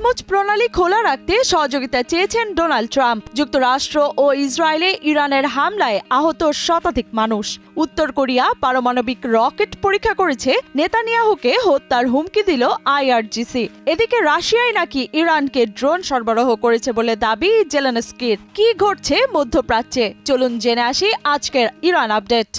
Hormuz প্রণালী খোলা রাখতে সহযোগিতা চেয়েছেন ডোনাল্ড ট্রাম্প। যুক্তরাষ্ট্র ও ইসরায়েলে ইরানের হামলায় আহত শতাধিক মানুষ। উত্তর কোরিয়া পারমাণবিক রকেট পরীক্ষা করেছে, নেতানিয়াহুকে হত্যার হুমকি দিল আইআরজিসি। এদিকে রাশিয়ায় নাকি ইরানকে ড্রোন সরবরাহ করেছে বলে দাবি জেলেনস্কির। কি ঘটছে মধ্যপ্রাচ্যে, চলুন জেনে আসি আজকের ইরান আপডেট।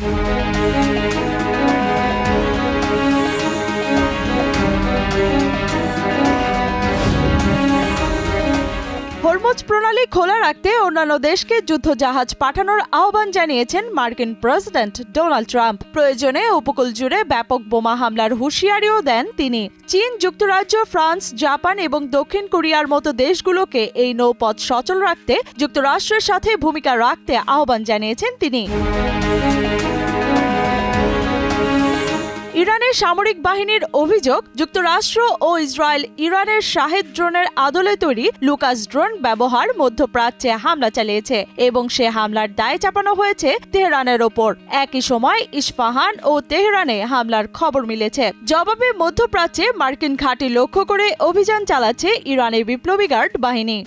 হরমুজ প্রণালী খোলা রাখতে অন্যান্য দেশকে যুদ্ধজাহাজ পাঠানোর আহ্বান জানিয়েছেন মার্কিন প্রেসিডেন্ট ডোনাল্ড ট্রাম্প। প্রয়োজনে উপকূল জুড়ে ব্যাপক বোমা হামলার হুঁশিয়ারিও দেন তিনি। চীন, যুক্তরাজ্য, ফ্রান্স, জাপান এবং দক্ষিণ কোরিয়ার মতো দেশগুলোকে এই নৌপথ সচল রাখতে যুক্তরাষ্ট্রের সাথে ভূমিকা রাখতে আহ্বান জানিয়েছেন তিনি। ইরানের সামরিক বাহিনীর অভিযোগ, যুক্তরাষ্ট্র ও ইসরায়েল ইরানের শাহেদ ড্রোনের আদলে তৈরি লুকাস ড্রোন ব্যবহার মধ্যপ্রাচ্যে হামলা চালিয়েছে এবং সে হামলার দায় চাপানো হয়েছে তেহরানের ওপর। একই সময় ইস্পাহান ও তেহরানে হামলার খবর মিলেছে। জবাবে মধ্যপ্রাচ্যে মার্কিন ঘাঁটি লক্ষ্য করে অভিযান চালাচ্ছে ইরানের বিপ্লবী গার্ড বাহিনী।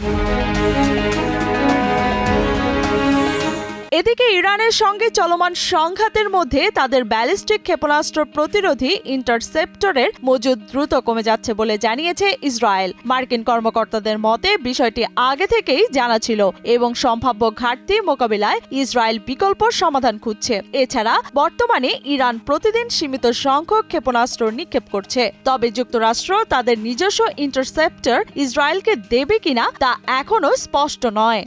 এদিকে ইরানের সঙ্গে চলমান সংঘাতের মধ্যে তাদের ব্যালিস্টিক ক্ষেপণাস্ত্র প্রতিরোধী ইন্টারসেপ্টরের মজুদ দ্রুত কমে যাচ্ছে বলে জানিয়েছে ইসরায়েল। মার্কিন কর্মকর্তাদের মতে বিষয়টি আগে থেকেই জানা ছিল এবং সম্ভাব্য ঘাটতি মোকাবিলায় ইসরায়েল বিকল্প সমাধান খুঁজছে। এছাড়া বর্তমানে ইরান প্রতিদিন সীমিত সংখ্যক ক্ষেপণাস্ত্র নিক্ষেপ করছে। তবে যুক্তরাষ্ট্র তাদের নিজস্ব ইন্টারসেপ্টর ইসরায়েলকে দেবে কিনা তা এখনো স্পষ্ট নয়।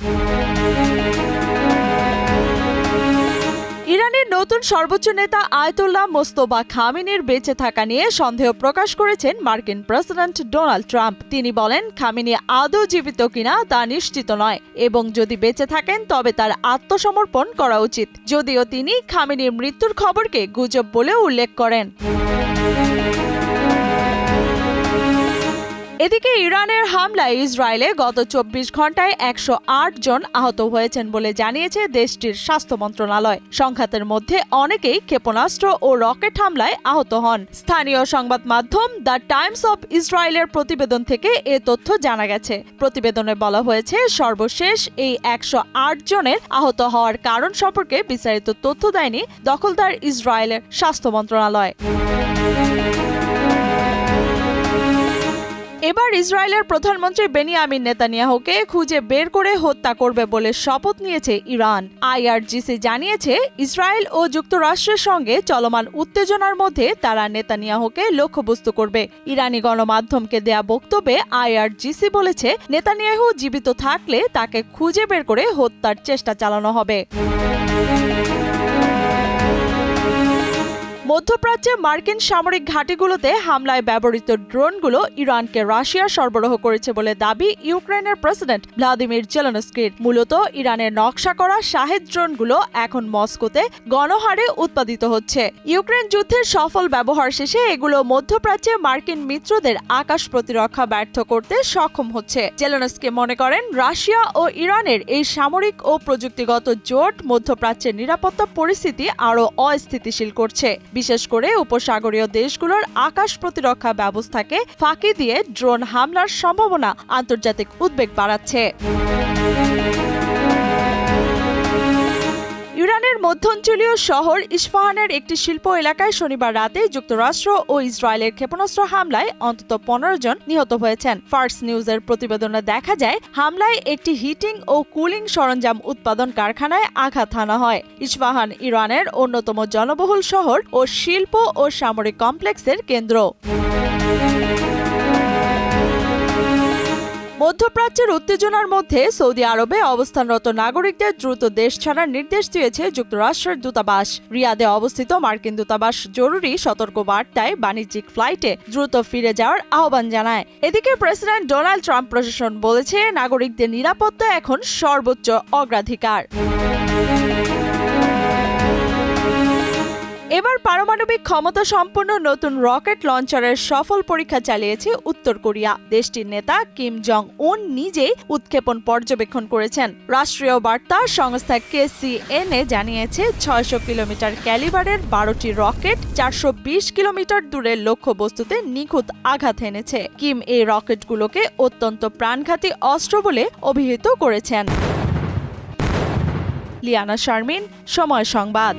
ইরানের নতুন সর্বোচ্চ নেতা আয়াতুল্লাহ মোস্তফা খামেনির বেঁচে থাকা নিয়ে সন্দেহ প্রকাশ করেছেন মার্কিন প্রেসিডেন্ট ডোনাল্ড ট্রাম্প। তিনি বলেন, খামেনি আদৌ জীবিত কিনা তা নিশ্চিত নয় এবং যদি বেঁচে থাকেন তবে তার আত্মসমর্পণ করা উচিত। যদিও তিনি খামেনির মৃত্যুর খবরকে গুজব বলে উল্লেখ করেন। এদিকে ইরানের হামলায় ইসরায়েলে গত 24 ঘন্টায় 108 জন আহত হয়েছেন বলে জানিয়েছে দেশটির স্বাস্থ্য মন্ত্রণালয়। সংঘাতের মধ্যে অনেকেই ক্ষেপণাস্ত্র ও রকেট হামলায় আহত হন। স্থানীয় সংবাদ মাধ্যম দ্য টাইমস অব ইসরায়েলের প্রতিবেদন থেকে এ তথ্য জানা গেছে। প্রতিবেদনে বলা হয়েছে, সর্বশেষ এই 108 জনের আহত হওয়ার কারণ সম্পর্কে বিস্তারিত তথ্য দেয়নি দখলদার ইসরায়েলের স্বাস্থ্য মন্ত্রণালয়। এবার ইসরায়েলের প্রধানমন্ত্রী বেনিয়ামিন নেতানিয়াহুকে খুঁজে বের করে হত্যা করবে বলে শপথ নিয়েছে ইরান। আইআরজিসি জানিয়েছে, ইসরায়েল ও যুক্তরাষ্ট্রের সঙ্গে চলমান উত্তেজনার মধ্যে তারা নেতানিয়াহুকে লক্ষ্যবস্তু করবে। ইরানি গণমাধ্যমকে দেয়া বক্তব্যে আইআরজিসি বলেছে, নেতানিয়াহু জীবিত থাকলে তাকে খুঁজে বের করে হত্যার চেষ্টা চালানো হবে। মধ্যপ্রাচ্যে মার্কিন সামরিক ঘাঁটিগুলোতে হামলায় ব্যবহৃত ড্রোনগুলো ইরানকে রাশিয়া সরবরাহ করেছে বলে দাবি ইউক্রেনের প্রেসিডেন্ট ভ্লাদিমির জেলেনস্কির। মূলত ইরানের নকশা করা শাহেদ ড্রোনগুলো এখন মস্কোতে গণহারে উৎপাদিত হচ্ছে। ইউক্রেন যুদ্ধের সফল ব্যবহার শেষে এগুলো মধ্যপ্রাচ্যে মার্কিন মিত্রদের আকাশ প্রতিরক্ষা ব্যর্থ করতে সক্ষম হচ্ছে। জেলেনস্কি মনে করেন, রাশিয়া ও ইরানের এই সামরিক ও প্রযুক্তিগত জোট মধ্যপ্রাচ্যের নিরাপত্তা পরিস্থিতি আরও অস্থিতিশীল করছে। বিশেষ করে উপসাগরীয় দেশগুলোর আকাশ প্রতিরক্ষা ব্যবস্থাকে ফাঁকি দিয়ে ড্রোন হামলার সম্ভাবনা আন্তর্জাতিক উদ্বেগ বাড়াচ্ছে। ইরানের মধ্যাঞ্চলীয় শহর ইস্পাহানের একটি শিল্প এলাকায় শনিবার রাতে যুক্তরাষ্ট্র ও ইসরায়েলের ক্ষেপণাস্ত্র হামলায় অন্তত 15 জন নিহত হয়েছেন। ফার্স নিউজের প্রতিবেদনে দেখা যায়, হামলায় একটি হিটিং ও কুলিং সরঞ্জাম উৎপাদন কারখানায় আঘাত হানা হয়। ইস্পাহান ইরানের অন্যতম জনবহুল শহর ও শিল্প ও সামরিক কমপ্লেক্সের কেন্দ্র। মধ্যপ্রাচ্যের উত্তেজনার মধ্যে সৌদি আরবে অবস্থানরত নাগরিকদের দ্রুত দেশ ছাড়ার নির্দেশ দিয়েছে যুক্তরাষ্ট্রের দূতাবাস। রিয়াদে অবস্থিত মার্কিন দূতাবাস জরুরি সতর্ক বার্তায় বাণিজ্যিক ফ্লাইটে দ্রুত ফিরে যাওয়ার আহ্বান জানায়। এদিকে প্রেসিডেন্ট ডোনাল্ড ট্রাম্প প্রশাসন বলেছে, নাগরিকদের নিরাপত্তা এখন সর্বোচ্চ অগ্রাধিকার। এবার পারমাণবিক ক্ষমতা সম্পন্ন নতুন রকেট লঞ্চারের সফল পরীক্ষা চালিয়েছে উত্তর কোরিয়া। দেশটির নেতা কিম জং উন নিজেই উৎক্ষেপণ পর্যবেক্ষণ করেছেন। রাষ্ট্রীয় বার্তা সংস্থা KCNA জানিয়েছে 600 কিলোমিটার ক্যালিবারের 12টি রকেট 420 কিলোমিটার দূরের লক্ষ্যবস্তুতে নিখুঁত আঘাত এনেছে। কিম এই রকেটগুলোকে অত্যন্ত প্রাণঘাতী অস্ত্র বলে অভিহিত করেছেন। লিয়ানা শারমিন, সময় সংবাদ।